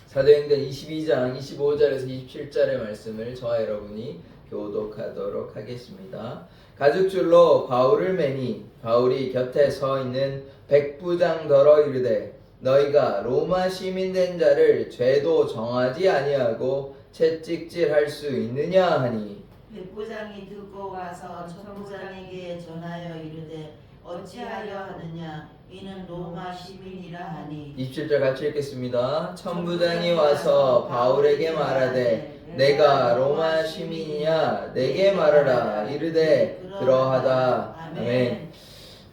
사도행전 22장 25절에서 27절의 말씀을 저와 여러분이 교독하도록 하겠습니다. 가죽줄로 바울을 매니 바울이 곁에 서 있는 백부장더러 이르되 너희가 로마 시민된 자를 죄도 정하지 아니하고 채찍질할 수 있느냐 하니 백부장이 듣고 와서 천부장에게 전하여 이르되 어찌하려 하느냐 이는 로마 시민이라 하니 27절 같이 읽겠습니다. 천부장이 와서 바울에게 말하되 내가 로마 시민이냐 내게 말하라 이르되 그러하다. 아멘.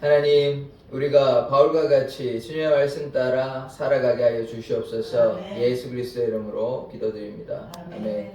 하나님, 우리가 바울과 같이 주님의 말씀 따라 살아가게 하여 주시옵소서. 아멘. 예수 그리스도의 이름으로 기도드립니다. 아멘. 아멘.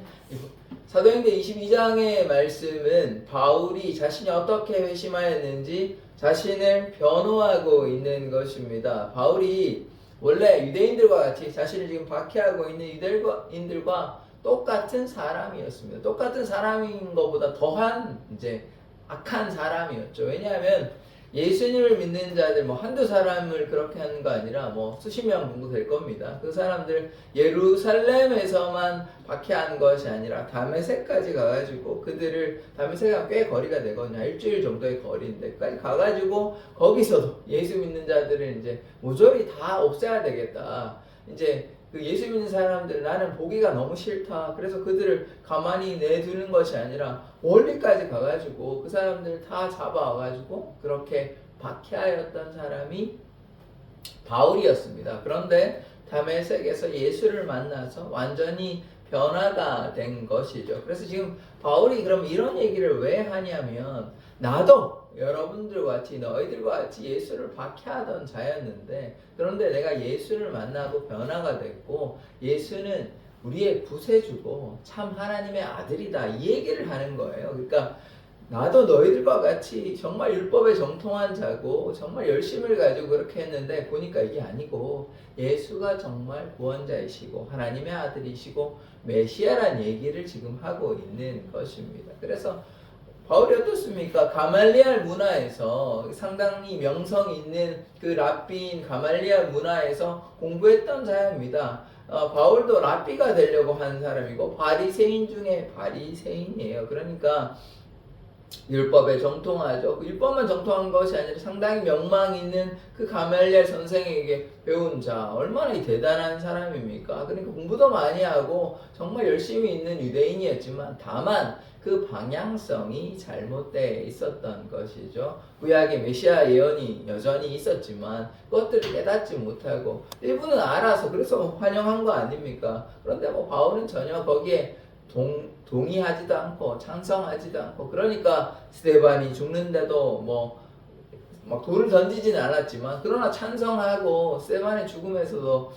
사도행전 22장의 말씀은 바울이 자신이 어떻게 회심하였는지 자신을 변호하고 있는 것입니다. 바울이 원래 유대인들과 같이 자신을 지금 박해하고 있는 유대인들과 똑같은 사람이었습니다. 똑같은 사람인 것보다 더한 이제 악한 사람이었죠. 왜냐하면 예수님을 믿는 자들 한두 사람을 그렇게 하는 거 아니라 수십 명 정도 될 겁니다. 그 사람들 예루살렘에서만 박해한 것이 아니라 다메섹까지 가가지고 그들을 다메섹은 꽤 거리가 되거든요. 일주일 정도의 거리인데까지 가가지고 거기서도 예수 믿는 자들을 이제 모조리 다 없애야 되겠다. 이제 그 예수 믿는 사람들 나는 보기가 너무 싫다. 그래서 그들을 가만히 내두는 것이 아니라 멀리까지 가가지고 그 사람들 다 잡아와가지고 그렇게 박해하였던 사람이 바울이었습니다. 그런데 다메섹에서 예수를 만나서 완전히 변화가 된 것이죠. 그래서 지금 바울이 그럼 이런 얘기를 왜 하냐면 나도 여러분들과 같이 너희들과 같이 예수를 박해하던 자였는데 그런데 내가 예수를 만나고 변화가 됐고 예수는 우리의 구세주고 참 하나님의 아들이다 이 얘기를 하는 거예요. 그러니까 나도 너희들과 같이 정말 율법에 정통한 자고 정말 열심을 가지고 그렇게 했는데 보니까 이게 아니고 예수가 정말 구원자이시고 하나님의 아들이시고 메시아란 얘기를 지금 하고 있는 것입니다. 그래서 바울이 어떻습니까? 가말리알 문화에서 상당히 명성 있는 그 랍비인 가말리알 문화에서 공부했던 자입니다. 바울도 랍비가 되려고 한 사람이고 바리새인 중에 바리새인이에요. 그러니까 율법에 정통하죠. 그 율법만 정통한 것이 아니라 상당히 명망 있는 그 가말리엘 선생에게 배운 자 얼마나 대단한 사람입니까? 그러니까 공부도 많이 하고 정말 열심히 있는 유대인이었지만 다만 그 방향성이 잘못되어 있었던 것이죠. 구약의 메시아 예언이 여전히 있었지만 그것들을 깨닫지 못하고 일부는 알아서 그래서 환영한 거 아닙니까? 그런데 바울은 전혀 거기에 동의하지도 않고 찬성하지도 않고 그러니까 스데반이 죽는데도 막 돌을 던지지는 않았지만 그러나 찬성하고 스데반의 죽음에서도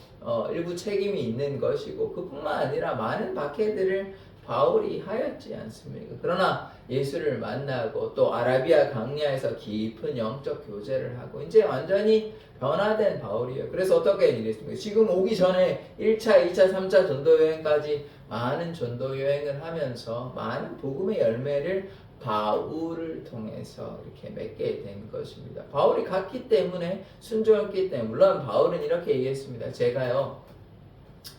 일부 책임이 있는 것이고 그뿐만 아니라 많은 박해들을 바울이 하였지 않습니까? 그러나 예수를 만나고 또 아라비아 강야에서 깊은 영적 교제를 하고 이제 완전히 변화된 바울이에요. 그래서 어떻게 일했습니까? 지금 오기 전에 1차, 2차, 3차 전도 여행까지 많은 전도 여행을 하면서 많은 복음의 열매를 바울을 통해서 이렇게 맺게 된 것입니다. 바울이 갔기 때문에 순종했기 때문에 물론 바울은 이렇게 얘기했습니다. 제가요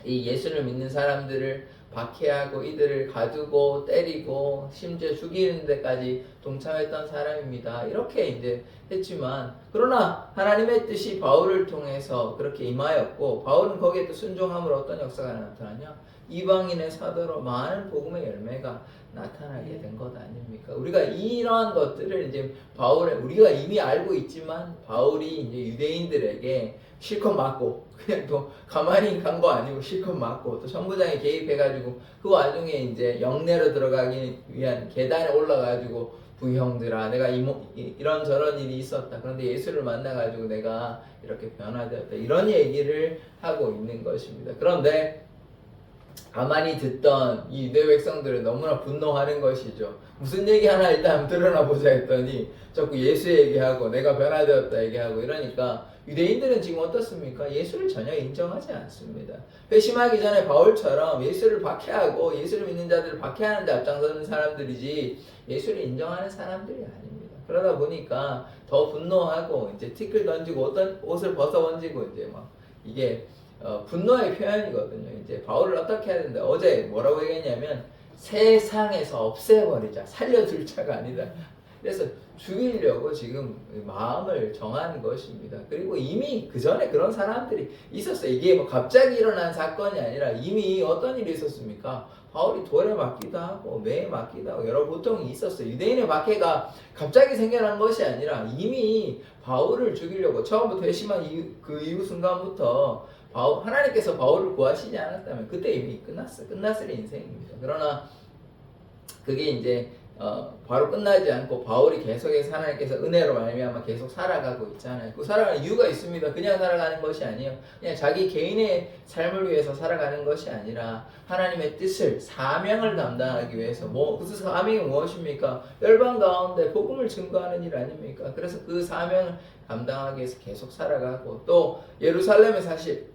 이 예수를 믿는 사람들을 박해하고 이들을 가두고 때리고 심지어 죽이는 데까지 동참했던 사람입니다. 이렇게 이제 했지만 그러나 하나님의 뜻이 바울을 통해서 그렇게 임하였고 바울은 거기에 또 순종함으로 어떤 역사가 나타나냐? 이방인의 사도로 많은 복음의 열매가 나타나게 된 것 아닙니까? 우리가 이러한 것들을 이제 우리가 이미 알고 있지만 바울이 이제 유대인들에게 실컷 맞고 그냥 또 가만히 간 거 아니고 실컷 맞고 또 천부장이 개입해가지고 그 와중에 이제 영내로 들어가기 위한 계단에 올라가지고 부형들아 내가 이런저런 일이 있었다. 그런데 예수를 만나가지고 내가 이렇게 변화되었다. 이런 얘기를 하고 있는 것입니다. 그런데 가만히 듣던 이 유대 백성들은 너무나 분노하는 것이죠. 무슨 얘기 하나 일단 들어나 보자 했더니 자꾸 예수 얘기하고 내가 변화되었다 얘기하고 이러니까 유대인들은 지금 어떻습니까? 예수를 전혀 인정하지 않습니다. 회심하기 전에 바울처럼 예수를 박해하고 예수를 믿는 자들을 박해하는 데 앞장서는 사람들이지 예수를 인정하는 사람들이 아닙니다. 그러다 보니까 더 분노하고 이제 티끌 던지고 어떤 옷을 벗어 던지고 이제 이게 분노의 표현이거든요. 이제 바울을 어떻게 해야 된다. 어제 뭐라고 얘기했냐면 세상에서 없애버리자, 살려둘 자가 아니다. 그래서 죽이려고 지금 마음을 정한 것입니다. 그리고 이미 그 전에 그런 사람들이 있었어요. 이게 뭐 갑자기 일어난 사건이 아니라 이미 어떤 일이 있었습니까? 바울이 돌에 맞기도 하고 매에 맞기도 하고 여러 고통이 있었어요. 유대인의 박해가 갑자기 생겨난 것이 아니라 이미 바울을 죽이려고 처음부터 회심한 그 이후 순간부터 하나님께서 바울을 구하시지 않았다면 그때 이미 끝났을 인생입니다. 그러나 그게 이제 바로 끝나지 않고 바울이 계속해서 하나님께서 은혜로 말미암아 계속 살아가고 있잖아요. 그 살아가는 이유가 있습니다. 그냥 살아가는 것이 아니에요. 그냥 자기 개인의 삶을 위해서 살아가는 것이 아니라 하나님의 뜻을, 사명을 감당하기 위해서 그 사명이 무엇입니까? 열방 가운데 복음을 증거하는 일 아닙니까? 그래서 그 사명을 감당하기 위해서 계속 살아가고 또 예루살렘에 사실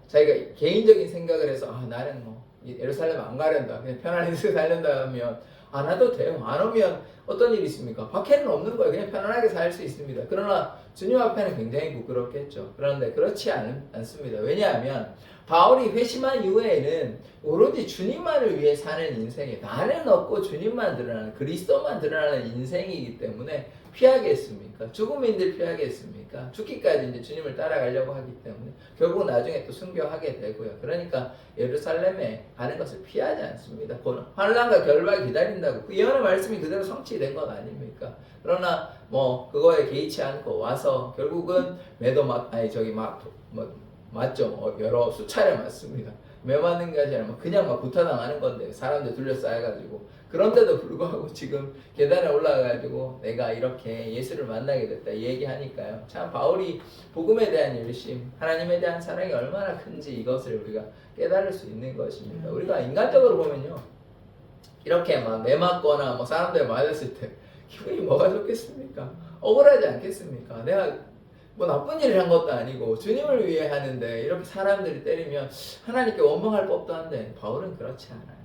자기가 개인적인 생각을 해서 나는 예루살렘 안 가련다. 그냥 편안히 살련다 하면 안 와도 돼요. 안 오면 어떤 일이 있습니까? 박해는 없는 거예요. 그냥 편안하게 살 수 있습니다. 그러나 주님 앞에는 굉장히 부끄럽겠죠. 그런데 그렇지 않습니다. 왜냐하면 바울이 회심한 이후에는 오로지 주님만을 위해 사는 인생에 나는 없고 주님만 드러나는 그리스도만 드러나는 인생이기 때문에 피하겠습니까? 죽음인들 피하겠습니까? 죽기까지 이제 주님을 따라가려고 하기 때문에 결국 나중에 또 순교하게 되고요. 그러니까 예루살렘에 가는 것을 피하지 않습니다. 환난과 결박이 기다린다고 그 예언의 말씀이 그대로 성취된 것 아닙니까? 그러나 그거에 개의치 않고 와서 결국은 맞죠. 여러 수차례 맞습니다. 매 맞는 것이 아니라 그냥 구타당하는 건데 사람들 둘러싸여가지고 그런데도 불구하고 지금 계단에 올라가가지고 내가 이렇게 예수를 만나게 됐다 얘기하니까요. 참 바울이 복음에 대한 열심, 하나님에 대한 사랑이 얼마나 큰지 이것을 우리가 깨달을 수 있는 것입니다. 우리가 인간적으로 보면요, 이렇게 매 맞거나 사람들 맞았을 때 기분이 뭐가 좋겠습니까? 억울하지 않겠습니까? 내가 나쁜 일을 한 것도 아니고 주님을 위해 하는데 이렇게 사람들이 때리면 하나님께 원망할 법도 한데 바울은 그렇지 않아요.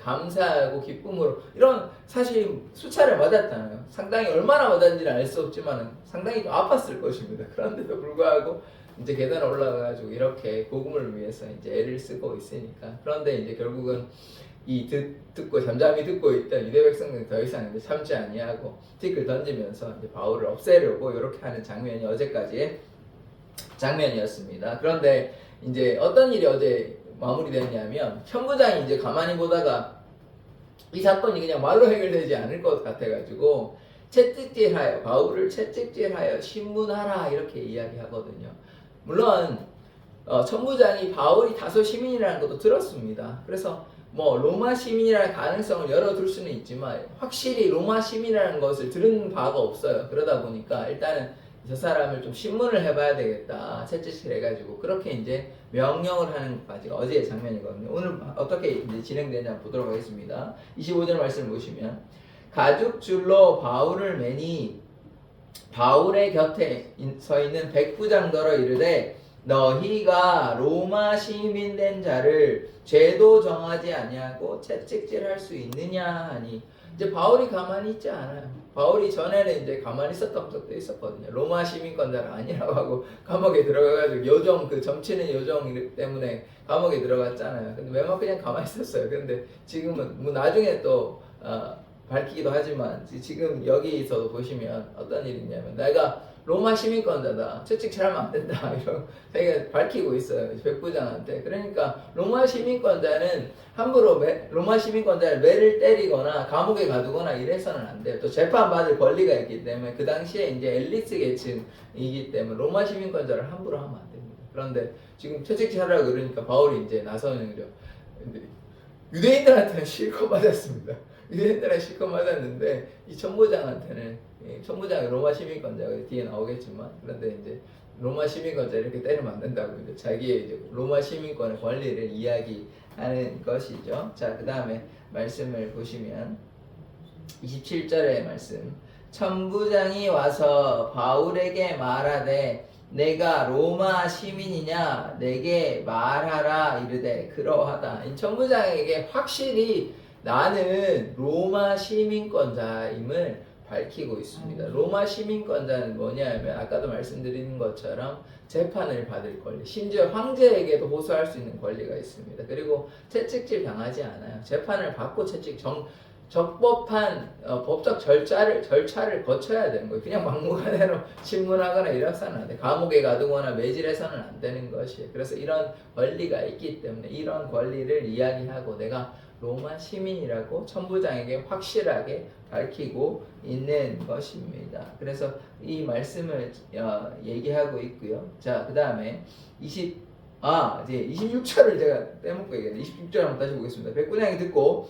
감사하고 기쁨으로 이런 사실 수차례 맞았잖아요. 상당히 얼마나 맞았는지는 알 수 없지만 상당히 좀 아팠을 것입니다. 그런데도 불구하고 이제 계단에 올라가가지고 이렇게 복음을 위해서 이제 애를 쓰고 있으니까. 그런데 이제 결국은 듣고 잠잠히 듣고 있던 유대 백성들이 더 이상 이제 참지 아니하고 틱을 던지면서 이제 바울을 없애려고 이렇게 하는 장면이 어제까지의 장면이었습니다. 그런데 이제 어떤 일이 어제 마무리됐냐면 천부장이 이제 가만히 보다가 이 사건이 그냥 말로 해결되지 않을 것 같아가지고 바울을 채찍질하여 신문하라 이렇게 이야기하거든요. 물론 천부장이 바울이 다소 시민이라는 것도 들었습니다. 그래서 로마 시민이라는 가능성을 열어둘 수는 있지만 확실히 로마 시민이라는 것을 들은 바가 없어요. 그러다 보니까 일단은 저 사람을 좀 신문을 해봐야 되겠다. 채찍질 해가지고 그렇게 이제 명령을 하는 것까지가 어제의 장면이거든요. 오늘 어떻게 이제 진행되는지 한번 보도록 하겠습니다. 25절 말씀을 보시면 가죽줄로 바울을 매니 바울의 곁에 서 있는 백부장더러 이르되 너희가 로마 시민 된 자를 죄도 정하지 아니하고 채찍질할 수 있느냐 하니 이제 바울이 가만히 있지 않아요. 바울이 전에는 이제 가만히 있었던 적도 있었거든요. 로마 시민권자가 아니라고 하고 감옥에 들어가가지고 요정 점치는 요정 때문에 감옥에 들어갔잖아요. 근데 매만 그냥 가만히 있었어요. 근데 지금은 나중에 또 밝히기도 하지만 지금 여기서도 보시면 어떤 일이 있냐면 내가 로마 시민권자다. 채찍질하면 안 된다. 이런 자기가 밝히고 있어요. 백부장한테. 그러니까 로마 시민권자는 함부로 로마 시민권자를 매를 때리거나 감옥에 가두거나 이래서는 안 돼요. 또 재판받을 권리가 있기 때문에 그 당시에 이제 엘리트 계층이기 때문에 로마 시민권자를 함부로 하면 안 됩니다. 그런데 지금 채찍질하라고 그러니까 바울이 이제 나서는 거죠. 유대인들한테는 실컷 맞았습니다. 유대인들은 실컷 맞았는데 이 천부장한테는 천부장이 로마 시민권자가 뒤에 나오겠지만 그런데 이제 로마 시민권자 이렇게 때리면 안 된다고 이제 자기의 이제 로마 시민권의 권리를 이야기하는 것이죠. 자, 그 다음에 말씀을 보시면 27절의 말씀. 천부장이 와서 바울에게 말하되 내가 로마 시민이냐 내게 말하라 이르되 그러하다. 이 천부장에게 확실히 나는 로마 시민권자임을 밝히고 있습니다. 로마 시민권자는 뭐냐면 아까도 말씀드린 것처럼 재판을 받을 권리, 심지어 황제에게도 호소할 수 있는 권리가 있습니다. 그리고 채찍질 당하지 않아요. 재판을 받고 적법한 법적 절차를 거쳐야 되는 거예요. 그냥 막무가내로 신문하거나 이래서는 안 돼. 감옥에 가두거나 매질해서는 안 되는 것이에요. 그래서 이런 권리가 있기 때문에 이런 권리를 이야기하고 내가 로마 시민이라고 천부장에게 확실하게 밝히고 있는 것입니다. 그래서 이 말씀을 얘기하고 있고요. 자, 그 다음에 이제 26절을 제가 빼먹고 얘기했는데 26절 한번 다시 보겠습니다. 백부장이 듣고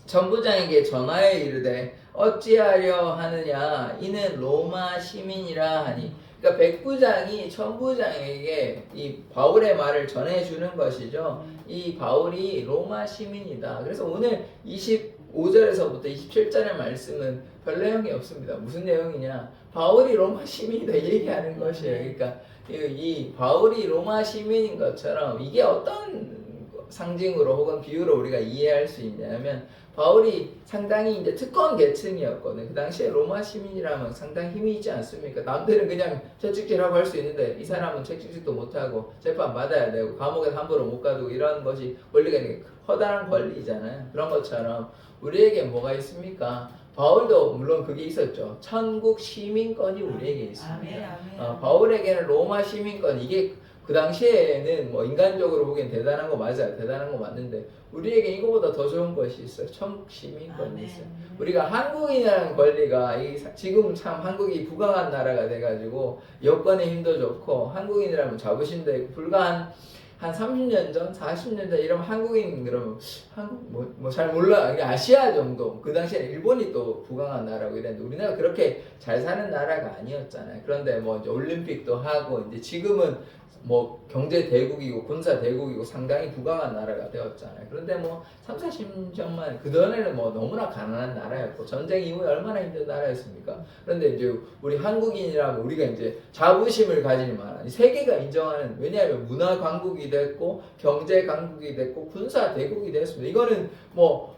천부장에게 전하여 이르되 어찌하려 하느냐 이는 로마 시민이라 하니. 그러니까 백부장이 천부장에게 이 바울의 말을 전해주는 것이죠. 이 바울이 로마 시민이다. 그래서 오늘 25절에서부터 27절의 말씀은 별 내용이 없습니다. 무슨 내용이냐? 바울이 로마 시민이다 얘기하는 것이에요. 그러니까 이 바울이 로마 시민인 것처럼 이게 어떤 상징으로 혹은 비유로 우리가 이해할 수 있냐면 바울이 상당히 이제 특권 계층이었거든요. 그 당시에 로마 시민이라면 상당히 힘이 있지 않습니까? 남들은 그냥 채찍질하고 할 수 있는데 이 사람은 채찍질도 못하고 재판 받아야 되고 감옥에 함부로 못 가두고 이런 것이 원리가 있는 커다란 권리잖아요. 그런 것처럼 우리에게 뭐가 있습니까? 바울도 물론 그게 있었죠. 천국 시민권이 우리에게 있습니다. 바울에게는 로마 시민권, 이게 그 당시에는 뭐 인간적으로 보기엔 대단한 거 맞아요. 대단한 거 맞는데 우리에게 이거보다 더 좋은 것이 있어요. 천국 시민권이 있어요. 우리가 한국인이라는 권리가 지금 참 한국이 부강한 나라가 돼가지고 여건의 힘도 좋고 한국인이라면 자부심도 있고 불과 한 30년 전, 40년 전 이러면 한국인 그러면 한국 뭐 잘 몰라. 아시아 정도. 그 당시에 일본이 또 부강한 나라고 이랬는데 우리나라 그렇게 잘 사는 나라가 아니었잖아요. 그런데 뭐 이제 올림픽도 하고 이제 지금은 뭐 경제 대국이고 군사 대국이고 상당히 부강한 나라가 되었잖아요. 그런데 뭐 3, 40년만 그전에는 뭐 너무나 가난한 나라였고 전쟁 이후에 얼마나 힘든 나라였습니까? 그런데 이제 우리 한국인이라면 우리가 이제 자부심을 가질 만한 세계가 인정하는, 왜냐하면 문화 강국이 됐고 경제 강국이 됐고 군사 대국이 됐습니다. 이거는 뭐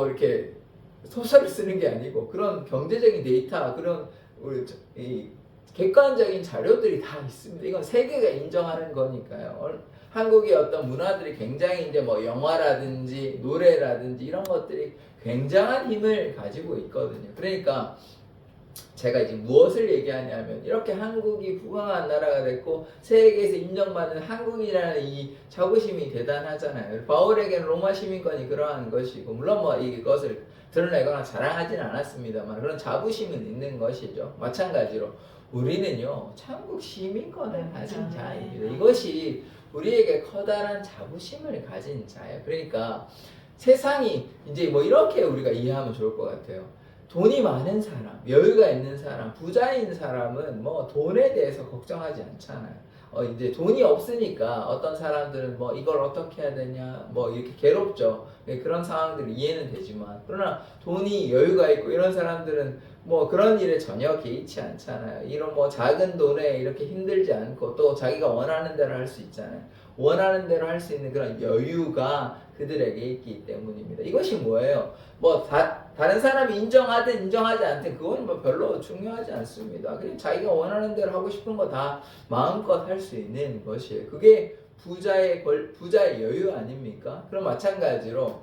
이렇게 소설을 쓰는 게 아니고 그런 경제적인 데이터, 그런 우리 이 객관적인 자료들이 다 있습니다. 이건 세계가 인정하는 거니까요. 한국의 어떤 문화들이 굉장히 이제 뭐 영화라든지 노래라든지 이런 것들이 굉장한 힘을 가지고 있거든요. 그러니까 제가 이제 무엇을 얘기하냐면 이렇게 한국이 부강한 나라가 됐고 세계에서 인정받는 한국이라는 이 자부심이 대단하잖아요. 바울에게는 로마 시민권이 그러한 것이고 물론 뭐 이것을 드러내거나 자랑하지는 않았습니다만 그런 자부심은 있는 것이죠. 마찬가지로 우리는요 천국 시민권을 가진 자입니다. 이것이 우리에게 커다란 자부심을 가진 자예요. 그러니까 세상이 이제 뭐 이렇게 우리가 이해하면 좋을 것 같아요. 돈이 많은 사람, 여유가 있는 사람, 부자인 사람은 뭐 돈에 대해서 걱정하지 않잖아요. 이제 돈이 없으니까 어떤 사람들은 뭐 이걸 어떻게 해야 되냐, 뭐 이렇게 괴롭죠. 그런 상황들이 이해는 되지만, 그러나 돈이 여유가 있고 이런 사람들은 뭐 그런 일에 전혀 개의치 않잖아요. 이런 뭐 작은 돈에 이렇게 힘들지 않고 또 자기가 원하는 대로 할 수 있잖아요. 원하는 대로 할 수 있는 그런 여유가 그들에게 있기 때문입니다. 이것이 뭐예요? 뭐 다른 사람이 인정하든 인정하지 않든 그건 뭐 별로 중요하지 않습니다. 그냥 자기가 원하는 대로 하고 싶은 거 다 마음껏 할 수 있는 것이에요. 그게 부자의 여유 아닙니까? 그럼 마찬가지로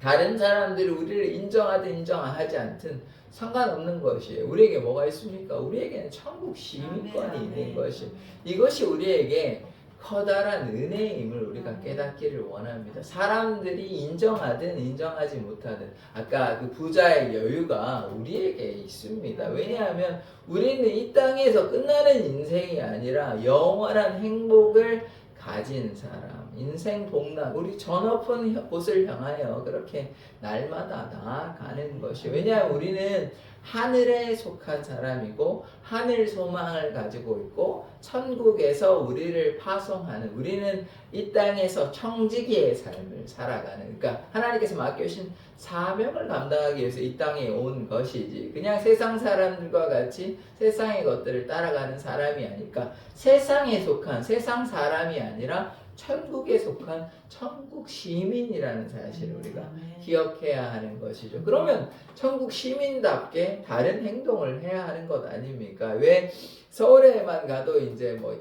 다른 사람들이 우리를 인정하든 인정하지 않든 상관없는 것이에요. 우리에게 뭐가 있습니까? 우리에게는 천국 시민권이 있는 것이, 이것이 우리에게 커다란 은혜임을 우리가 깨닫기를 원합니다. 사람들이 인정하든 인정하지 못하든 아까 그 부자의 여유가 우리에게 있습니다. 왜냐하면 우리는 이 땅에서 끝나는 인생이 아니라 영원한 행복을 가진 사람, 인생 복락, 우리 저 높은 곳을 향하여 그렇게 날마다 나아가는 것이, 왜냐하면 우리는 하늘에 속한 사람이고 하늘 소망을 가지고 있고 천국에서 우리를 파송하는, 우리는 이 땅에서 청지기의 삶을 살아가는, 그러니까 하나님께서 맡겨주신 사명을 감당하기 위해서 이 땅에 온 것이지 그냥 세상 사람들과 같이 세상의 것들을 따라가는 사람이 아니까, 세상에 속한 세상 사람이 아니라 천국에 속한 천국 시민이라는 사실을 우리가 기억해야 하는 것이죠. 그러면 천국 시민답게 다른 행동을 해야 하는 것 아닙니까? 왜 서울에만 가도 이제 뭐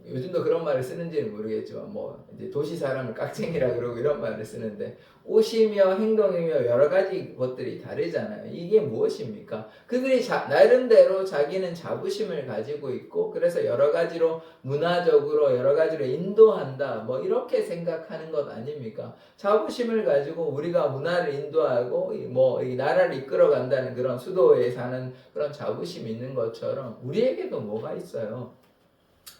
요즘도 그런 말을 쓰는지는 모르겠지만 뭐 이제 도시 사람을 깍쟁이라 그러고 이런 말을 쓰는데 옷이며 행동이며 여러 가지 것들이 다르잖아요. 이게 무엇입니까? 그들이 나름대로 자기는 자부심을 가지고 있고 그래서 여러 가지로 문화적으로 여러 가지로 인도한다 뭐 이렇게 생각하는 것 아닙니까? 자부심을 가지고 우리가 문화를 인도하고 뭐 이 나라를 이끌어 간다는 그런 수도에 사는 그런 자부심이 있는 것처럼 우리에게도 뭐가 있어요?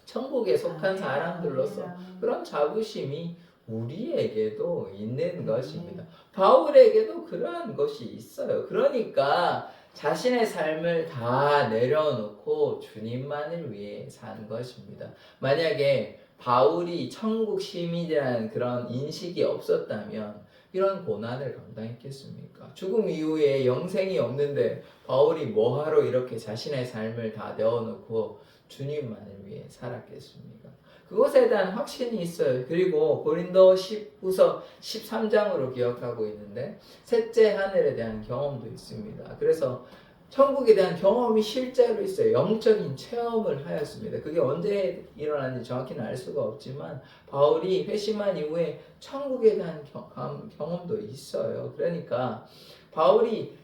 천국에 속한 사람들로서 그런 자부심이 우리에게도 있는 것입니다. 바울에게도 그러한 것이 있어요. 그러니까 자신의 삶을 다 내려놓고 주님만을 위해 산 것입니다. 만약에 바울이 천국 시민이라는 그런 인식이 없었다면 이런 고난을 감당했겠습니까? 죽음 이후에 영생이 없는데 바울이 뭐하러 이렇게 자신의 삶을 다 내어놓고 주님만을 위해 살았겠습니까? 그것에 대한 확신이 있어요. 그리고 고린도 10후서 13장으로 기억하고 있는데 셋째 하늘에 대한 경험도 있습니다. 그래서 천국에 대한 경험이 실제로 있어요. 영적인 체험을 하였습니다. 그게 언제 일어났는지 정확히는 알 수가 없지만 바울이 회심한 이후에 천국에 대한 경험도 있어요. 그러니까 바울이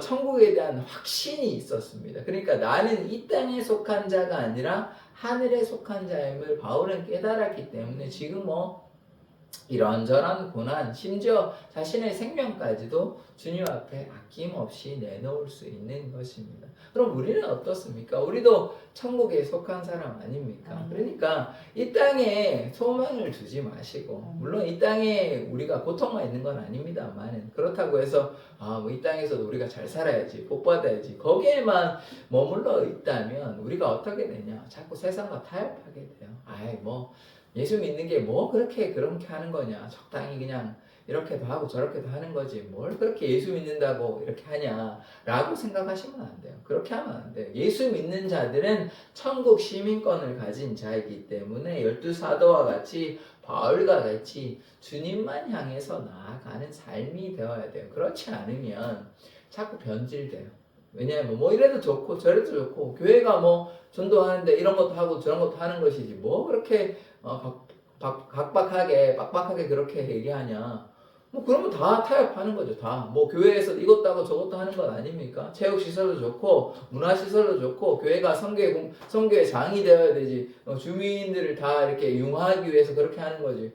천국에 대한 확신이 있었습니다. 그러니까 나는 이 땅에 속한 자가 아니라 하늘에 속한 자임을 바울은 깨달았기 때문에 지금 뭐 이런저런 고난, 심지어 자신의 생명까지도 주님 앞에 아낌없이 내놓을 수 있는 것입니다. 그럼 우리는 어떻습니까? 우리도 천국에 속한 사람 아닙니까? 그러니까 이 땅에 소망을 두지 마시고, 물론 이 땅에 우리가 고통만 있는 건 아닙니다만, 그렇다고 해서 뭐 이 땅에서도 우리가 잘 살아야지, 복 받아야지, 거기에만 머물러 있다면 우리가 어떻게 되냐? 자꾸 세상과 타협하게 돼요. 뭐 예수 믿는 게 뭐 그렇게 하는 거냐? 적당히 그냥 이렇게도 하고 저렇게도 하는 거지. 뭘 그렇게 예수 믿는다고 이렇게 하냐라고 생각하시면 안 돼요. 그렇게 하면 안 돼요. 예수 믿는 자들은 천국 시민권을 가진 자이기 때문에 12사도와 같이 바울과 같이 주님만 향해서 나아가는 삶이 되어야 돼요. 그렇지 않으면 자꾸 변질돼요. 왜냐하면 뭐 이래도 좋고 저래도 좋고 교회가 뭐 전도하는데 이런 것도 하고 저런 것도 하는 것이지 뭐 그렇게 각박하게 빡빡하게 그렇게 얘기하냐. 뭐 그러면 다 타협하는 거죠. 다 뭐 교회에서 이것도 하고 저것도 하는 것 아닙니까? 체육 시설도 좋고 문화 시설도 좋고 교회가 선교의 장이 되어야 되지. 주민들을 다 이렇게 융화하기 위해서 그렇게 하는 거지.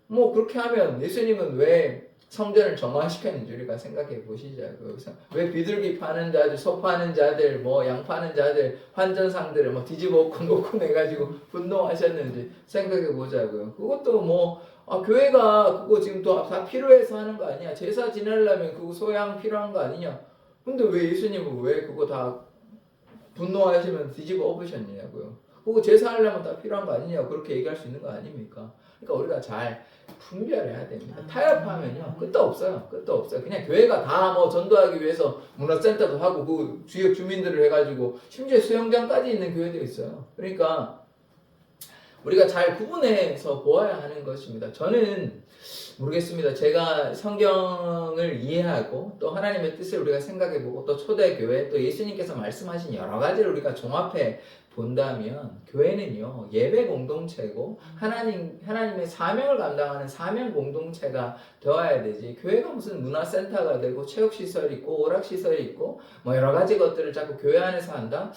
뭐 그렇게 하면 예수님은 왜 성전을 정화시켰는지 우리가 생각해 보시자고요. 그래서 왜 비둘기 파는 자들, 소 파는 자들, 뭐 양 파는 자들, 환전상들을 뭐 뒤집어 놓고 내가지고 분노하셨는지 생각해 보자고요. 그것도 뭐 교회가 그거 지금 또 다 필요해서 하는 거 아니야? 제사 지내려면 그거 소양 필요한 거 아니냐? 근데 왜 예수님은 왜 그거 다 분노하시면 뒤집어 엎으셨냐고요? 그거 제사하려면 다 필요한 거 아니냐고 그렇게 얘기할 수 있는 거 아닙니까? 그러니까 우리가 잘 분별해야 됩니다. 타협하면요 끝도 없어요. 끝도 없어요. 그냥 교회가 다 뭐 전도하기 위해서 문화센터도 하고 그 지역 주민들을 해가지고 심지어 수영장까지 있는 교회도 있어요. 그러니까 우리가 잘 구분해서 보아야 하는 것입니다. 저는 모르겠습니다. 제가 성경을 이해하고 또 하나님의 뜻을 우리가 생각해보고 또 초대교회 또 예수님께서 말씀하신 여러 가지를 우리가 종합해 본다면 교회는요 예배 공동체고 하나님의 사명을 감당하는 사명 공동체가 되어야 되지. 교회가 무슨 문화센터가 되고 체육시설이 있고 오락시설이 있고 뭐 여러 가지 것들을 자꾸 교회 안에서 한다?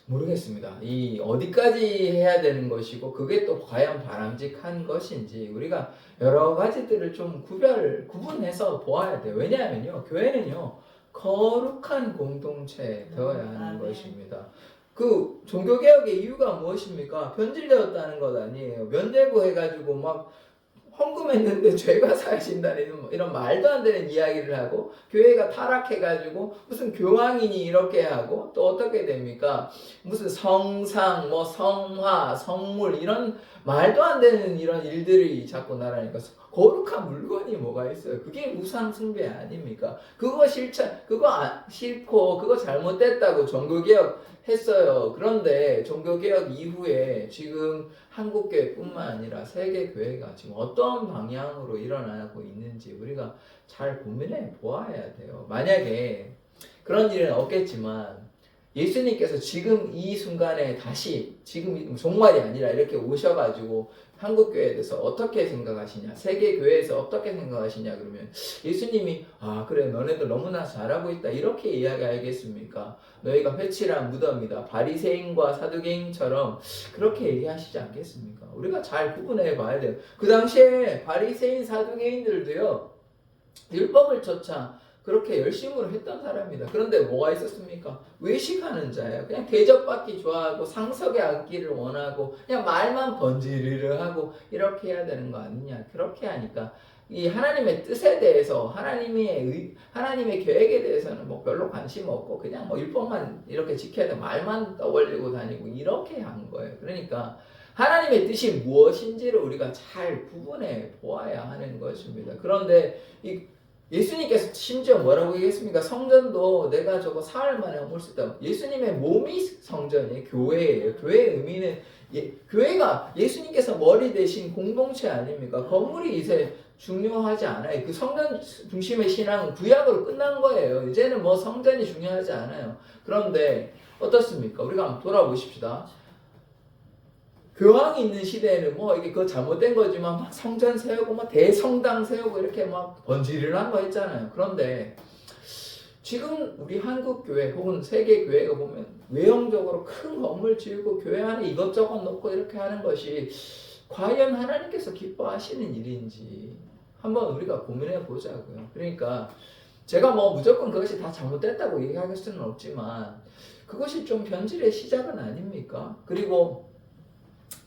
모르겠습니다. 이 어디까지 해야 되는 것이고 그게 또 과연 바람직한 것인지 우리가 여러 가지들을 좀 구분해서 보아야 돼요. 왜냐하면요 교회는요 거룩한 공동체 되어야 하는 것입니다. 그 종교개혁의 이유가 무엇입니까? 변질되었다는 것 아니에요. 면대부 해가지고 막 헌금했는데 죄가 사하신다는 이런 말도 안 되는 이야기를 하고 교회가 타락해가지고 무슨 교황이니 이렇게 하고 또 어떻게 됩니까? 무슨 성상, 뭐 성화, 성물 이런 말도 안 되는 이런 일들이 자꾸 나라니까 거룩한 물건이 뭐가 있어요? 그게 우상 숭배 아닙니까? 그거 싫고 그거 잘못됐다고 종교개혁 했어요. 그런데 종교개혁 이후에 지금 한국교회뿐만 아니라 세계교회가 지금 어떤 방향으로 일어나고 있는지 우리가 잘 고민해 보아야 돼요. 만약에 그런 일은 없겠지만 예수님께서 지금 이 순간에 다시 지금 종말이 아니라 이렇게 오셔가지고 한국교회에 대해서 어떻게 생각하시냐, 세계교회에서 어떻게 생각하시냐 그러면 예수님이 그래 너네들 너무나 잘하고 있다 이렇게 이야기하겠습니까? 너희가 회칠한 무덤이다, 바리새인과 사두개인처럼 그렇게 얘기하시지 않겠습니까? 우리가 잘 구분해 봐야 돼요. 그 당시에 바리새인 사두개인들도요 율법을 조차 그렇게 열심으로 했던 사람이다. 그런데 뭐가 있었습니까? 외식하는 자예요. 그냥 대접받기 좋아하고 상석에 앉기를 원하고 그냥 말만 번지르르 하고 이렇게 해야 되는 거 아니냐. 그렇게 하니까 이 하나님의 뜻에 대해서 하나님의 계획에 대해서는 뭐 별로 관심 없고 그냥 뭐 율법만 이렇게 지켜야 돼. 말만 떠올리고 다니고 이렇게 한 거예요. 그러니까 하나님의 뜻이 무엇인지를 우리가 잘 구분해 보아야 하는 것입니다. 그런데 예수님께서 심지어 뭐라고 얘기했습니까? 성전도 내가 저거 사흘 만에 옮을 수 있다. 예수님의 몸이 성전이에요. 교회예요. 교회의 의미는 교회가 예수님께서 머리 대신 공동체 아닙니까? 건물이 이제 중요하지 않아요. 그 성전 중심의 신앙은 구약으로 끝난 거예요. 이제는 뭐 성전이 중요하지 않아요. 그런데 어떻습니까? 우리가 한번 돌아보십시다. 교황이 있는 시대에는 뭐 이게 그거 잘못된 거지만 막 성전 세우고 막 대성당 세우고 이렇게 막 번지를 한 거 했잖아요. 그런데 지금 우리 한국 교회 혹은 세계 교회가 보면 외형적으로 큰 건물 지으고 교회 안에 이것저것 놓고 이렇게 하는 것이 과연 하나님께서 기뻐하시는 일인지 한번 우리가 고민해 보자고요. 그러니까 제가 뭐 무조건 그것이 다 잘못됐다고 얘기할 수는 없지만 그것이 좀 변질의 시작은 아닙니까? 그리고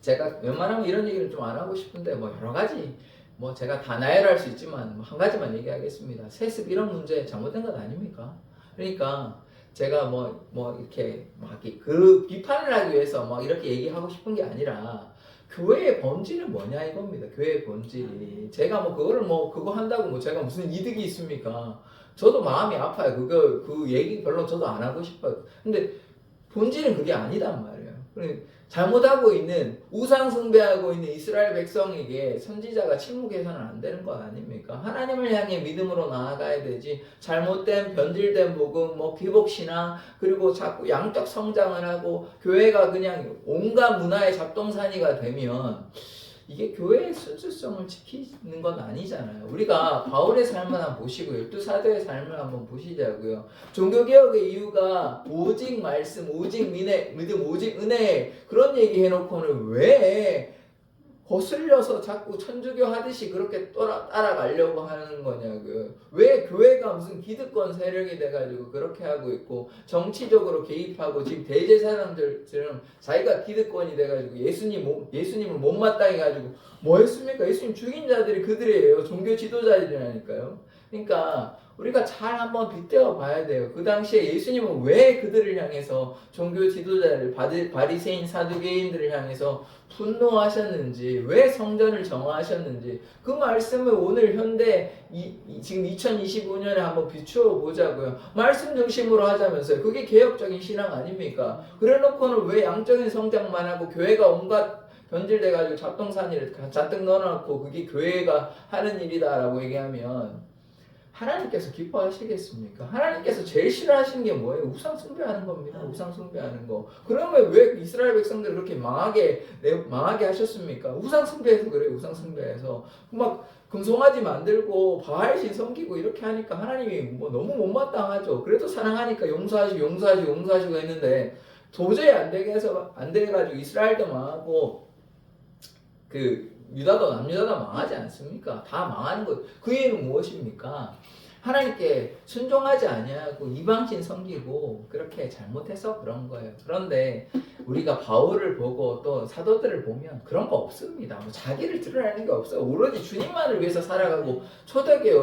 제가 웬만하면 이런 얘기를 좀 안 하고 싶은데 뭐 여러 가지 뭐 제가 다 나열할 수 있지만 한 가지만 얘기하겠습니다. 세습 이런 문제 잘못된 것 아닙니까? 그러니까 제가 뭐 이렇게 막 그 비판을 하기 위해서 막 이렇게 얘기하고 싶은 게 아니라 교회의 본질은 뭐냐 이겁니다. 교회의 본질이 제가 뭐 그거를 뭐 그거 한다고 뭐 제가 무슨 이득이 있습니까? 저도 마음이 아파요. 그 얘기 별로 저도 안 하고 싶어요. 근데 본질은 그게 아니단 말이에요. 잘못하고 있는 우상 숭배하고 있는 이스라엘 백성에게 선지자가 침묵해서는 안 되는 거 아닙니까? 하나님을 향해 믿음으로 나아가야 되지. 잘못된 변질된 복음, 뭐 기복신앙 그리고 자꾸 양적 성장을 하고 교회가 그냥 온갖 문화의 잡동사니가 되면 이게 교회의 순수성을 지키는 건 아니잖아요. 우리가 바울의 삶을 한번 보시고 12사도의 삶을 한번 보시자고요. 종교개혁의 이유가 오직 말씀, 오직 믿음, 오직 은혜 그런 얘기 해놓고는 왜 거슬려서 자꾸 천주교 하듯이 그렇게 따라가려고 하는 거냐고요. 왜 교회가 무슨 기득권 세력이 돼가지고 그렇게 하고 있고 정치적으로 개입하고 지금 대제사장들처럼 자기가 기득권이 돼가지고 예수님을 못마땅해 가지고 뭐 했습니까? 예수님 죽인 자들이 그들이에요. 종교 지도자들이라니까요. 그러니까 우리가 잘 한번 빗대어 봐야 돼요. 그 당시에 예수님은 왜 그들을 향해서 종교 지도자를 바리새인 사두개인들을 향해서 분노하셨는지 왜 성전을 정화하셨는지 그 말씀을 오늘 현대 지금 2025년에 한번 비추어 보자고요. 말씀 중심으로 하자면서요. 그게 개혁적인 신앙 아닙니까? 그래놓고는 왜 양적인 성장만 하고 교회가 온갖 변질돼가지고 잡동사니를 잔뜩 넣어놓고 그게 교회가 하는 일이다라고 얘기하면 하나님께서 기뻐하시겠습니까? 하나님께서 제일 싫어하시는 게 뭐예요? 우상 숭배하는 겁니다. 우상 숭배하는 거. 그러면 왜 이스라엘 백성들을 그렇게 망하게 하셨습니까? 우상 숭배해서 그래요. 우상 숭배해서 막 금송아지 만들고 바알신 섬기고 이렇게 하니까 하나님이 뭐 너무 못마땅하죠. 그래도 사랑하니까 용서하시고 했는데 도저히 안 돼가지고 이스라엘도 망하고 유다도 남유다도 망하지 않습니까? 다 망하는 것. 그 이유는 무엇입니까? 하나님께 순종하지 아니하고 이방신 섬기고 그렇게 잘못해서 그런 거예요. 그런데 우리가 바울을 보고 또 사도들을 보면 그런 거 없습니다. 뭐 자기를 드러내는 게 없어요. 오로지 주님만을 위해서 살아가고 초대교회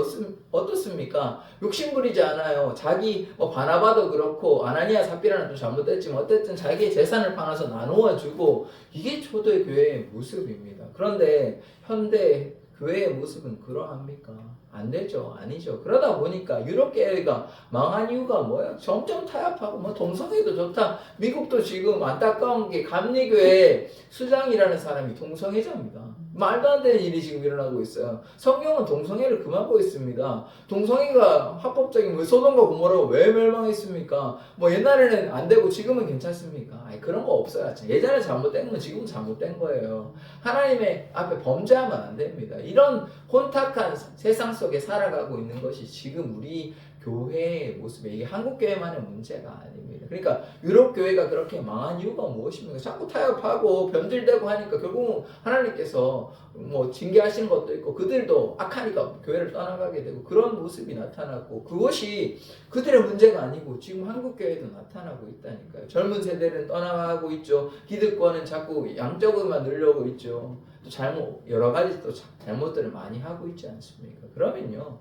어떻습니까? 욕심 부리지 않아요. 자기 뭐 바나바도 그렇고 아나니아 삽비라는 좀 잘못됐지만 어쨌든 자기의 재산을 팔아서 나누어 주고 이게 초대교회의 모습입니다. 그런데 현대 교회의 모습은 그러합니까? 안 되죠. 아니죠. 그러다 보니까 유럽 교회가 망한 이유가 뭐예요? 점점 타협하고 뭐 동성애도 좋다. 미국도 지금 안타까운 게 감리교회 수장이라는 사람이 동성애자입니다. 말도 안 되는 일이 지금 일어나고 있어요. 성경은 동성애를 금하고 있습니다. 동성애가 합법적인 왜 소돔과 고모라가 왜 멸망했습니까? 뭐 옛날에는 안 되고 지금은 괜찮습니까? 아니, 그런 거 없어요. 예전에 잘못된 건 지금은 잘못된 거예요. 하나님의 앞에 범죄하면 안 됩니다. 이런 혼탁한 세상 속에 살아가고 있는 것이 지금 우리 교회의 모습에 이게 한국 교회만의 문제가 아닙니다. 그러니까 유럽 교회가 그렇게 망한 이유가 무엇입니까? 자꾸 타협하고 변질되고 하니까 결국 하나님께서 뭐 징계하시는 것도 있고 그들도 악하니까 교회를 떠나가게 되고 그런 모습이 나타났고 그것이 그들의 문제가 아니고 지금 한국 교회도 나타나고 있다니까요. 젊은 세대는 떠나가고 있죠. 기득권은 자꾸 양적으로만 늘려고 있죠. 또 잘못 여러 가지 또 잘못들을 많이 하고 있지 않습니까? 그러면요.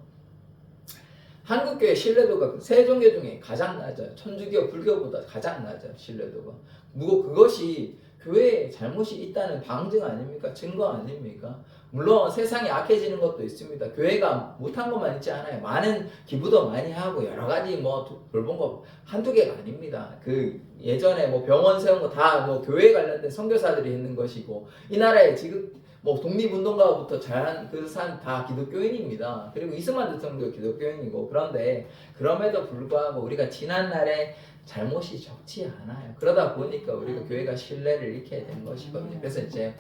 한국교회 신뢰도가 세 종교 중에 가장 낮아요. 천주교, 불교보다 가장 낮아요. 신뢰도가. 그것이 교회에 잘못이 있다는 방증 아닙니까? 증거 아닙니까? 물론 세상이 악해지는 것도 있습니다. 교회가 못한 것만 있지 않아요. 많은 기부도 많이 하고 여러 가지 뭐 돌본 거 한두 개가 아닙니다. 그 예전에 뭐 병원 세운 거 다 뭐 교회 관련된 선교사들이 있는 것이고 이 나라에 지금 뭐 독립운동가부터 잘한 그 산 다 기독교인입니다. 그리고 이승만 대통령도 기독교인이고 그런데 그럼에도 불구하고 우리가 지난날에 잘못이 적지 않아요. 그러다 보니까 우리가 교회가 신뢰를 잃게 된 것이거든요. 그래서 이제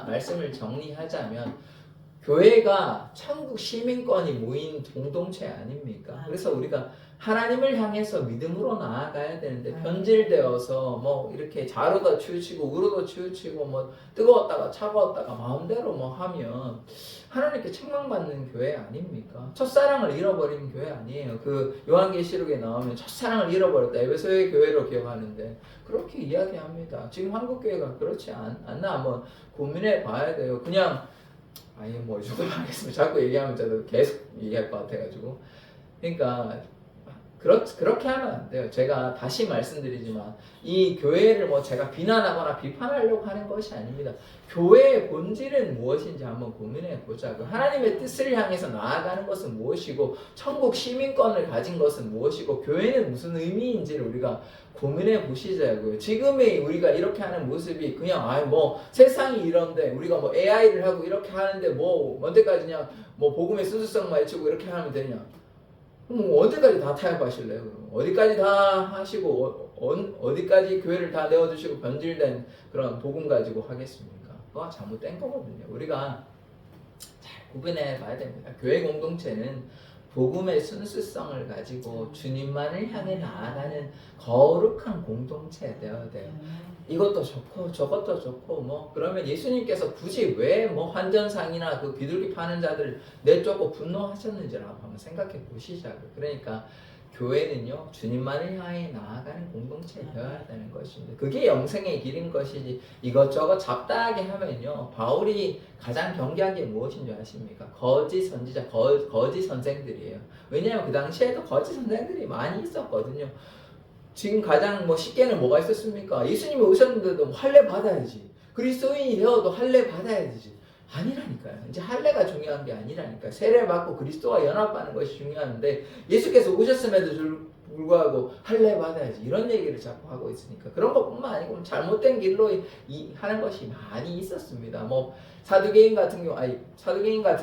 말씀을 정리하자면 교회가 천국 시민권이 모인 공동체 아닙니까? 그래서 우리가 하나님을 향해서 믿음으로 나아가야 되는데 변질되어서 뭐 이렇게 좌로도 치우치고 우로도 치우치고 뭐 뜨거웠다가 차가웠다가 마음대로 뭐 하면 하나님께 책망받는 교회 아닙니까? 첫사랑을 잃어버린 교회 아니에요. 그 요한계시록에 나오면 첫사랑을 잃어버렸다. 에베소의 교회로 기억하는데 그렇게 이야기합니다. 지금 한국 교회가 그렇지 않나 한번 고민해 봐야 돼요. 그냥 아예 뭐 이 정도 하겠습니다. 자꾸 얘기하면 저도 계속 얘기할 것 같아가지고 그러니까 그렇게 하면 안 돼요. 제가 다시 말씀드리지만 이 교회를 뭐 제가 비난하거나 비판하려고 하는 것이 아닙니다. 교회의 본질은 무엇인지 한번 고민해 보자고. 하나님의 뜻을 향해서 나아가는 것은 무엇이고 천국 시민권을 가진 것은 무엇이고 교회는 무슨 의미인지를 우리가 고민해 보시자고요. 지금의 우리가 이렇게 하는 모습이 그냥 뭐 세상이 이런데 우리가 뭐 AI를 하고 이렇게 하는데 뭐 언제까지냐 뭐 복음의 순수성만 외치고 이렇게 하면 되냐. 그럼 언제까지 다 타협하실래요? 그럼 어디까지 다 하시고 어디까지 교회를 다 내어주시고 변질된 그런 복음 가지고 하겠습니까? 그거 잘못된 거거든요. 우리가 잘 구분해 봐야 됩니다. 교회 공동체는 복음의 순수성을 가지고 주님만을 향해 나아가는 거룩한 공동체 되어야 돼요. 이것도 좋고 저것도 좋고 뭐 그러면 예수님께서 굳이 왜 뭐 환전상이나 그 비둘기 파는 자들을 내쫓고 분노하셨는지를 한번 생각해 보시자고요. 그러니까 교회는요 주님만을 향해 나아가는 공동체 되어야 되는 것입니다. 그게 영생의 길인 것이지 이것저것 잡다하게 하면요 바울이 가장 경계한 게 무엇인 줄 아십니까? 거짓 선지자, 거짓 선생들이에요. 왜냐하면 그 당시에도 거짓 선생들이 많이 있었거든요. 지금 가장 뭐 쉽게는 뭐가 있었습니까? 예수님이 오셨는데도 할례 받아야지. 그리스도인이 되어도 할례 받아야 되지. 아니라니까요. 이제 할례가 중요한 게 아니라니까요. 세례 받고 그리스도와 연합하는 것이 중요한데 예수께서 오셨음에도 불구하고 할례 받아야지. 이런 얘기를 자꾸 하고 있으니까 그런 것뿐만 아니고 잘못된 길로 하는 것이 많이 있었습니다. 뭐 사두개인 같은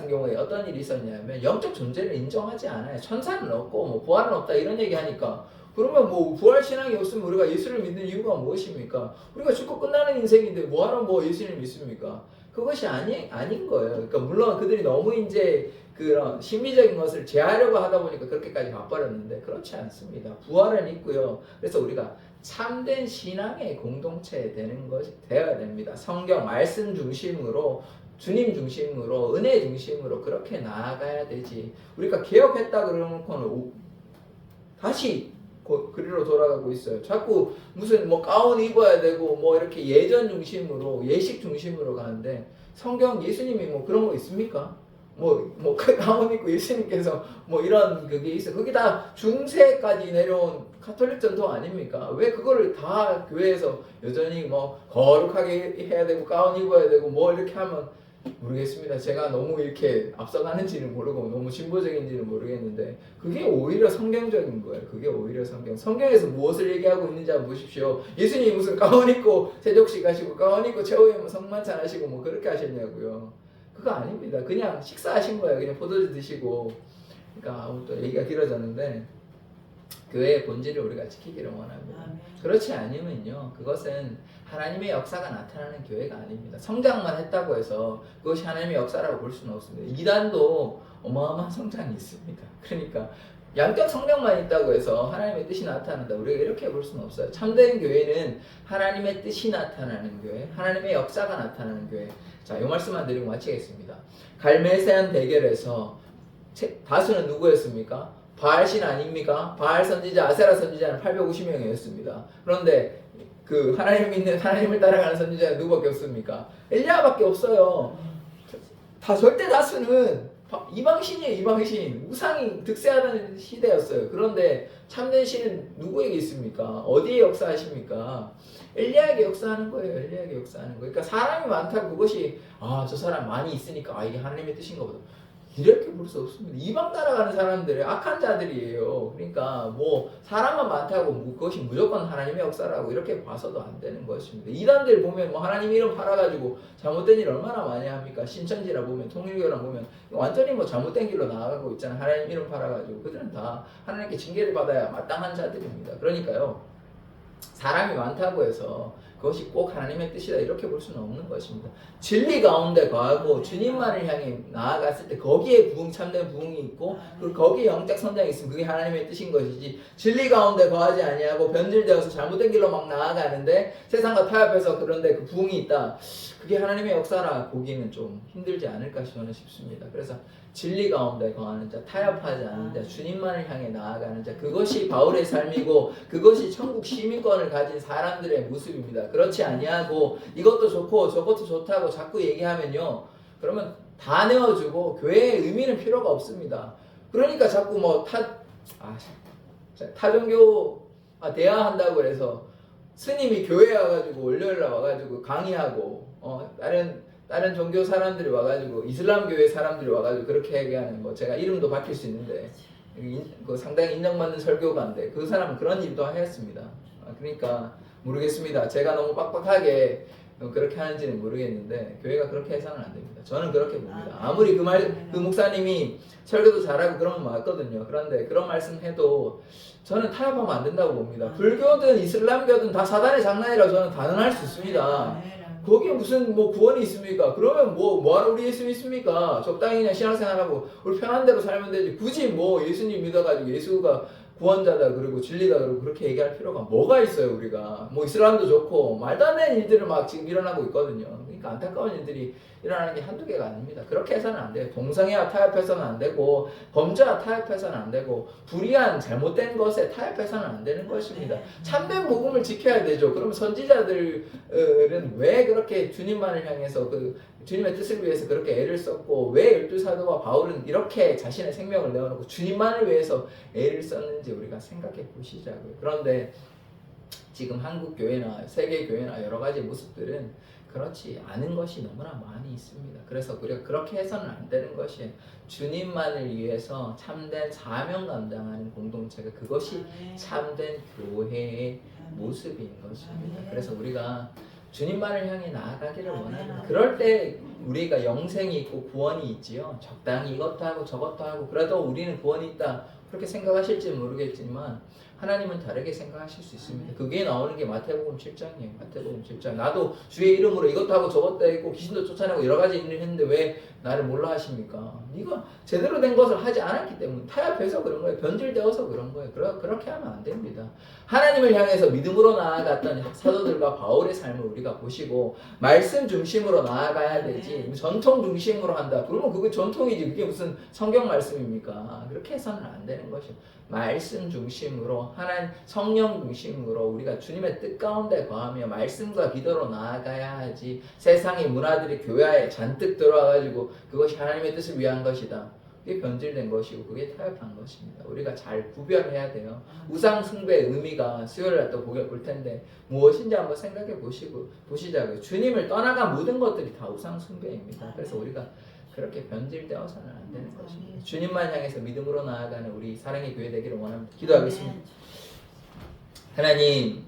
경우에 어떤 일이 있었냐면 영적 존재를 인정하지 않아요. 천사는 없고 뭐 부활은 없다 이런 얘기 하니까 그러면 뭐 부활 신앙이 없으면 우리가 예수를 믿는 이유가 무엇입니까? 우리가 죽고 끝나는 인생인데 뭐하러 뭐 예수를 믿습니까? 그것이 아닌 거예요. 그러니까 물론 그들이 너무 이제 그런 심리적인 것을 제하려고 하다 보니까 그렇게까지 가버렸는데 그렇지 않습니다. 부활은 있고요. 그래서 우리가 참된 신앙의 공동체 되는 것이 되어야 됩니다. 성경 말씀 중심으로 주님 중심으로 은혜 중심으로 그렇게 나아가야 되지. 우리가 개혁했다 그러놓고는 다시 그리로 돌아가고 있어요. 자꾸 무슨 뭐 가운 입어야 되고 뭐 이렇게 예전 중심으로 예식 중심으로 가는데 성경 예수님이 뭐 그런 거 있습니까? 가운 입고 예수님께서 뭐 이런 그게 있어. 그게 다 중세까지 내려온 카톨릭 전통 아닙니까? 왜 그거를 다 교회에서 여전히 뭐 거룩하게 해야 되고 가운 입어야 되고 뭐 이렇게 하면 모르겠습니다. 제가 너무 이렇게 앞서가는지는 모르고 너무 진보적인지는 모르겠는데 그게 오히려 성경적인 거예요. 그게 오히려 성경에서 무엇을 얘기하고 있는지 한번 보십시오. 예수님이 무슨 가운 입고 세족식 하시고 가운 입고 최후에 뭐 성만찬 하시고 뭐 그렇게 하셨냐고요. 그거 아닙니다. 그냥 식사하신 거예요. 그냥 포도주 드시고. 그러니까 또 얘기가 길어졌는데 교회의 본질을 우리가 지키기를 원합니다. 그렇지 않으면요, 그것은 하나님의 역사가 나타나는 교회가 아닙니다. 성장만 했다고 해서 그것이 하나님의 역사라고 볼 수는 없습니다. 이단도 어마어마한 성장이 있습니다. 그러니까 양적 성장만 있다고 해서 하나님의 뜻이 나타난다. 우리가 이렇게 볼 수는 없어요. 참된 교회는 하나님의 뜻이 나타나는 교회, 하나님의 역사가 나타나는 교회. 자, 이 말씀만 드리고 마치겠습니다. 갈멜세안 대결에서 다수는 누구였습니까? 바알신 아닙니까? 바알 선지자, 아세라 선지자는 850명이었습니다. 그런데 그 하나님 믿는 하나님을 따라가는 선지자는 누구밖에 없습니까? 엘리야밖에 없어요. 절대 다수는 이방신이에요. 이방신. 우상이 득세하는 시대였어요. 그런데 참된 신은 누구에게 있습니까? 어디에 역사하십니까? 엘리야에게 역사하는 거예요. 엘리야에게 역사하는 거예요. 그러니까 사람이 많다고 그것이 저 사람 많이 있으니까 이게 하나님의 뜻인가 보다. 이렇게 볼 수 없습니다. 이방 따라가는 사람들이 악한 자들이에요. 그러니까 뭐 사람만 많다고 그것이 무조건 하나님의 역사라고 이렇게 봐서도 안 되는 것입니다. 이단들 보면 뭐 하나님 이름 팔아가지고 잘못된 일 얼마나 많이 합니까? 신천지라 보면 통일교랑 보면 완전히 뭐 잘못된 길로 나아가고 있잖아요. 하나님 이름 팔아가지고 그들은 다 하나님께 징계를 받아야 마땅한 자들입니다. 그러니까요, 사람이 많다고 해서 그것이 꼭 하나님의 뜻이다 이렇게 볼 수는 없는 것입니다. 진리 가운데 거하고 주님만을 향해 나아갔을 때 거기에 참된 부흥이 있고 그리고 거기에 영적 성장이 있으면 그게 하나님의 뜻인 것이지, 진리 가운데 거하지 아니하고 변질되어서 잘못된 길로 막 나아가는데 세상과 타협해서 그런데 그 부흥이 있다, 그게 하나님의 역사라 보기는 좀 힘들지 않을까 저는 싶습니다. 그래서 진리 가운데 거하는 자, 타협하지 않는 자, 주님만을 향해 나아가는 자, 그것이 바울의 삶이고 그것이 천국 시민권을 가진 사람들의 모습입니다. 그렇지 아니하고 이것도 좋고 저것도 좋다고 자꾸 얘기하면요, 그러면 다 내어주고 교회의 의미는 필요가 없습니다. 그러니까 자꾸 뭐 타종교 대화한다고 해서 스님이 교회에 와가지고 월요일날 와가지고 강의하고 다른 종교 사람들이 와가지고 이슬람 교회 사람들이 와가지고 그렇게 얘기하는 뭐 제가 이름도 밝힐 수 있는데 그 상당히 인정받는 설교가인데 그 사람은 그런 일도 하였습니다. 그러니까 모르겠습니다. 제가 너무 빡빡하게 그렇게 하는지는 모르겠는데 교회가 그렇게 해서는 안 됩니다. 저는 그렇게 봅니다. 아무리 그 목사님이 설교도 잘하고 그러면 맞거든요. 그런데 그런 말씀해도 저는 타협하면 안 된다고 봅니다. 불교든 이슬람교든 다 사단의 장난이라고 저는 단언할 수 있습니다. 거기에 무슨 뭐 구원이 있습니까? 그러면 뭐하러 우리 예수 믿습니까? 적당히 그냥 신앙생활하고 우리 편한 대로 살면 되지. 굳이 뭐 예수님 믿어가지고 예수가 구원자다 그리고 진리다 그리고 그렇게 얘기할 필요가 뭐가 있어요. 우리가 뭐 이슬람도 좋고 말도 안 되는 일들을 막 지금 일어나고 있거든요. 그러니까 안타까운 일들이 일어나는 게 한두 개가 아닙니다. 그렇게 해서는 안 돼요. 동성애와 타협해서는 안 되고 범죄와 타협해서는 안 되고 불의한 잘못된 것에 타협해서는 안 되는 것입니다. 참된 복음을 지켜야 되죠. 그러면 선지자들은 왜 그렇게 주님만을 향해서 그 주님의 뜻을 위해서 그렇게 애를 썼고 왜 열두 사도와 바울은 이렇게 자신의 생명을 내어놓고 주님만을 위해서 애를 썼는지 우리가 생각해 보시자고요. 그런데 지금 한국 교회나 세계 교회나 여러 가지 모습들은 그렇지 않은 것이 너무나 많이 있습니다. 그래서 우리가 그렇게 해서는 안 되는 것이에요. 주님만을 위해서 참된 사명 감당하는 공동체가 그것이 참된 교회의 모습인 것입니다. 그래서 우리가 주님만을 향해 나아가기를 원합니다. 그럴 때 우리가 영생이 있고 구원이 있지요. 적당히 이것도 하고 저것도 하고 그래도 우리는 구원이 있다 그렇게 생각하실지 모르겠지만 하나님은 다르게 생각하실 수 있습니다. 그게 나오는 게 마태복음 7장이에요. 마태복음 7장. 나도 주의 이름으로 이것도 하고 저것도 했고 귀신도 쫓아내고 여러 가지 일을 했는데 왜 나를 몰라 하십니까? 네가 제대로 된 것을 하지 않았기 때문에 타협해서 그런 거예요. 변질되어서 그런 거예요. 그렇게 하면 안 됩니다. 하나님을 향해서 믿음으로 나아갔던 사도들과 바울의 삶을 우리가 보시고 말씀 중심으로 나아가야 되지 전통 중심으로 한다. 그러면 그게 전통이지. 그게 무슨 성경 말씀입니까? 그렇게 해서는 안 되는 것이요. 말씀 중심으로 하나님 성령 중심으로 우리가 주님의 뜻 가운데 거하며 말씀과 기도로 나아가야 하지. 세상의 문화들이 교회에 잔뜩 들어와가지고 그것이 하나님의 뜻을 위한 것이다. 그게 변질된 것이고 그게 타협한 것입니다. 우리가 잘 구별해야 돼요. 우상 숭배의 의미가 수요일날 또 볼 텐데 무엇인지 한번 생각해 보시자고요. 주님을 떠나간 모든 것들이 다 우상 숭배입니다. 그래서 우리가 그렇게 변질되어서는 안 되는 것입니다. 주님만 향해서 믿음으로 나아가는 우리 사랑의 교회 되기를 원합니다. 기도하겠습니다. 하나님,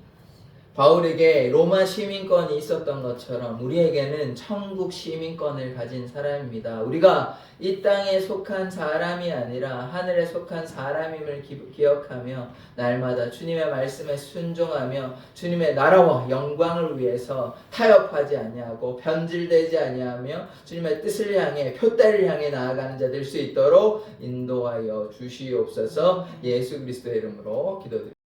바울에게 로마 시민권이 있었던 것처럼 우리에게는 천국 시민권을 가진 사람입니다. 우리가 이 땅에 속한 사람이 아니라 하늘에 속한 사람임을 기억하며 날마다 주님의 말씀에 순종하며 주님의 나라와 영광을 위해서 타협하지 아니하고 변질되지 아니하며 주님의 뜻을 향해 표대를 향해 나아가는 자 될 수 있도록 인도하여 주시옵소서. 예수 그리스도의 이름으로 기도드립니다.